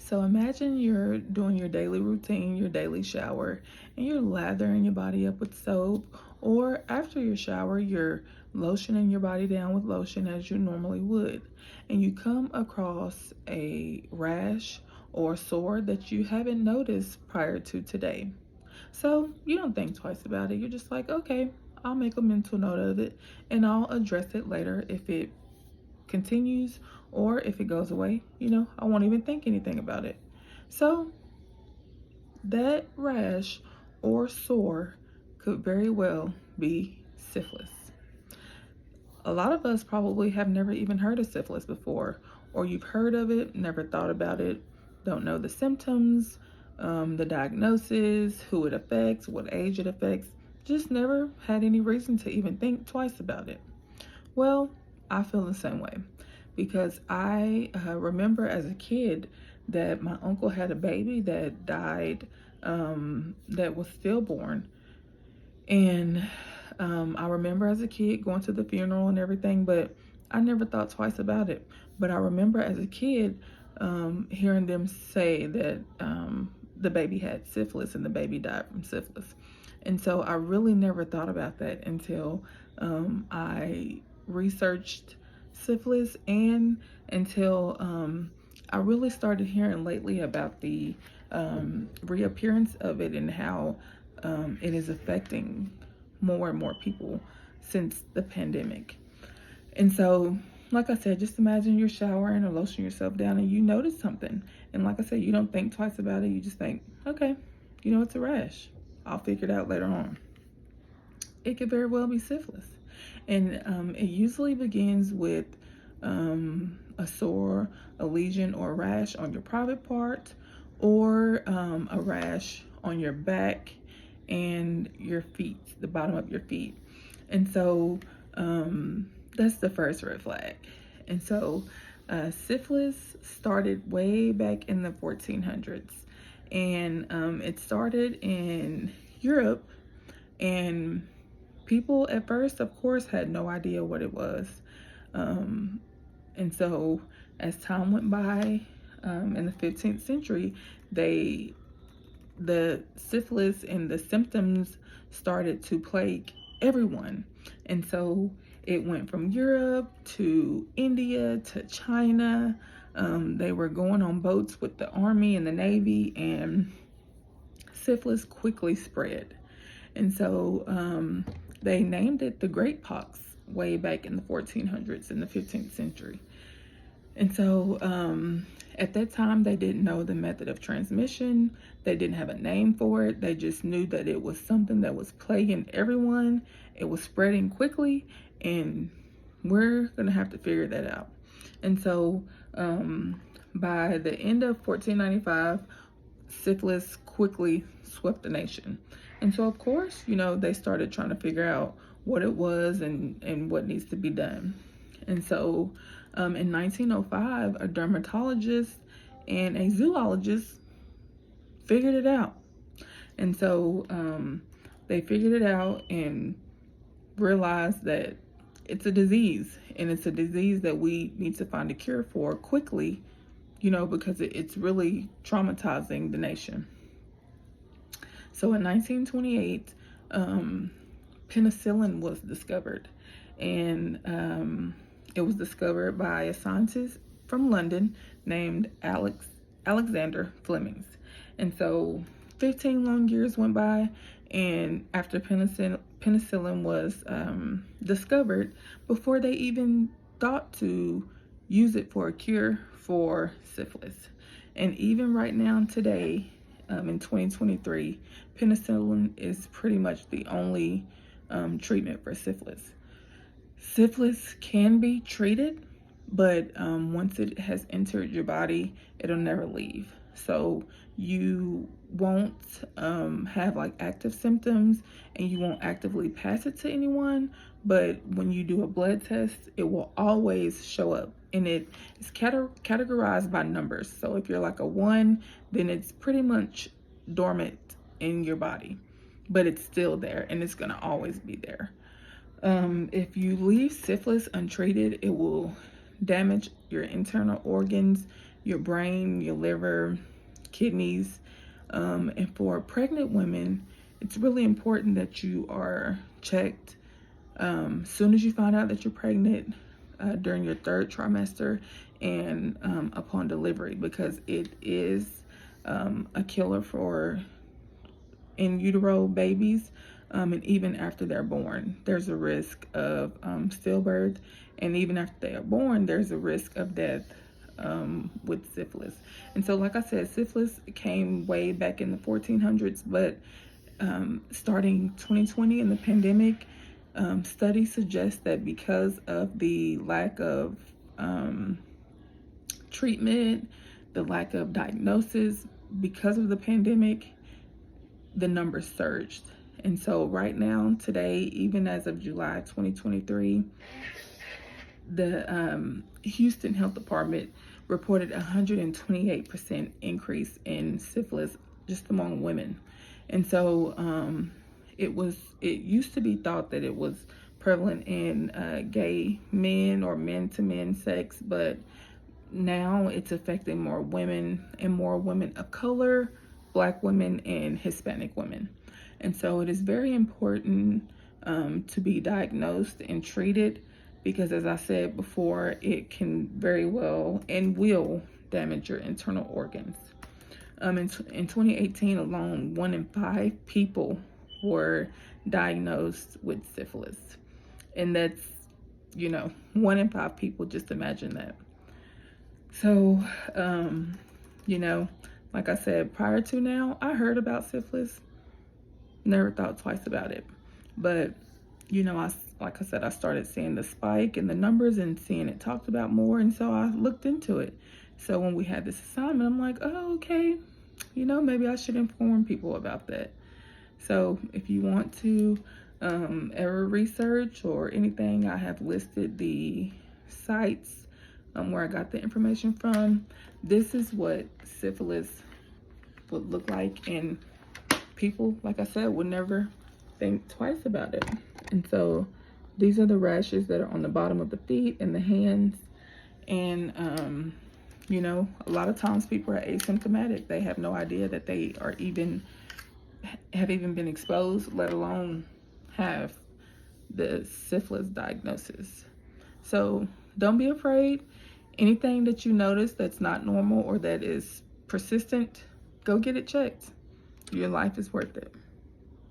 So imagine you're doing your daily routine, your daily shower, and you're lathering your body up with soap, or after your shower, you're lotioning your body down with lotion as you normally would. And you come across a rash or sore that you haven't noticed prior to today. So you don't think twice about it. You're just like, okay, I'll make a mental note of it and I'll address it later if it continues, or if it goes away, I won't even think anything about it. So that rash or sore could very well be syphilis. A lot of us probably have never even heard of syphilis before, or you've heard of it, never thought about it, don't know the symptoms, the diagnosis, who it affects, what age it affects, just never had any reason to even think twice about it. Well, I feel the same way because I remember as a kid that my uncle had a baby that died, that was stillborn. And I remember as a kid going to the funeral and everything, but I never thought twice about it. But I remember as a kid hearing them say that the baby had syphilis and the baby died from syphilis. And so I really never thought about that until I researched syphilis, and until I really started hearing lately about the reappearance of it and how it is affecting more and more people since the pandemic. And so, like I said, just imagine you're showering or lotioning yourself down and you notice something. And like I said, you don't think twice about it. You just think, okay, it's a rash. I'll figure it out later on. It could very well be syphilis. And it usually begins with a sore, a lesion, or a rash on your private part, or a rash on your back and your feet, the bottom of your feet. And so that's the first red flag. And so syphilis started way back in the 1400s. And it started in Europe, and people at first, of course, had no idea what it was. And so as time went by, in the 15th century, the syphilis and the symptoms started to plague everyone. And so it went from Europe to India to China. They were going on boats with the army and the navy, and syphilis quickly spread. And so they named it the Great Pox way back in the 1400s, in the 15th century. And so at that time, they didn't know the method of transmission. They didn't have a name for it. They just knew that it was something that was plaguing everyone. It was spreading quickly, and we're going to have to figure that out. And so by the end of 1495, syphilis quickly swept the nation. And so, of course, they started trying to figure out what it was and what needs to be done. And so in 1905, a dermatologist and a zoologist figured it out. And so they figured it out and realized that it's a disease, and it's a disease that we need to find a cure for quickly, because it's really traumatizing the nation. So in 1928, penicillin was discovered, and it was discovered by a scientist from London named Alexander Fleming. And so 15 long years went by, and after penicillin was discovered, before they even thought to use it for a cure for syphilis. And even right now today, in 2023, penicillin is pretty much the only treatment for syphilis. Syphilis can be treated, but once it has entered your body, it'll never leave. So you won't have like active symptoms, and you won't actively pass it to anyone, but when you do a blood test, it will always show up, and it is categorized by numbers. So if you're like a 1, then it's pretty much dormant in your body, but it's still there, and it's going to always be there. If you leave syphilis untreated, it will damage your internal organs, your brain, your liver, kidneys. And for pregnant women, it's really important that you are checked soon as you find out that you're pregnant, during your third trimester, and upon delivery, because it is a killer for in utero babies. And even after they're born, there's a risk of stillbirth, and even after they are born, there's a risk of death with syphilis. And so, like I said, syphilis came way back in the 1400s, but starting 2020 in the pandemic, studies suggest that because of the lack of treatment, the lack of diagnosis, because of the pandemic, the numbers surged. And so right now, today, even as of July 2023, the Houston Health Department reported 128% increase in syphilis just among women. And so it used to be thought that it was prevalent in gay men or men to men sex, but now it's affecting more women, and more women of color, Black women, and Hispanic women. And so it is very important to be diagnosed and treated, because as I said before, it can very well and will damage your internal organs. In 2018 alone, 1 in 5 people were diagnosed with syphilis. And that's, 1 in 5 people, just imagine that. So, like I said, prior to now, I heard about syphilis, never thought twice about it. But, like I said, I started seeing the spike in the numbers and seeing it talked about more. And so I looked into it. So when we had this assignment, I'm like, oh, okay, maybe I should inform people about that. So if you want to ever research or anything, I have listed the sites where I got the information from. This is what syphilis would look like, and people, like I said, would never think twice about it. And so these are the rashes that are on the bottom of the feet and the hands. And a lot of times people are asymptomatic. They have no idea that they are have even been exposed, let alone have the syphilis diagnosis. So don't be afraid. Anything that you notice that's not normal or that is persistent, go get it checked. Your life is worth it.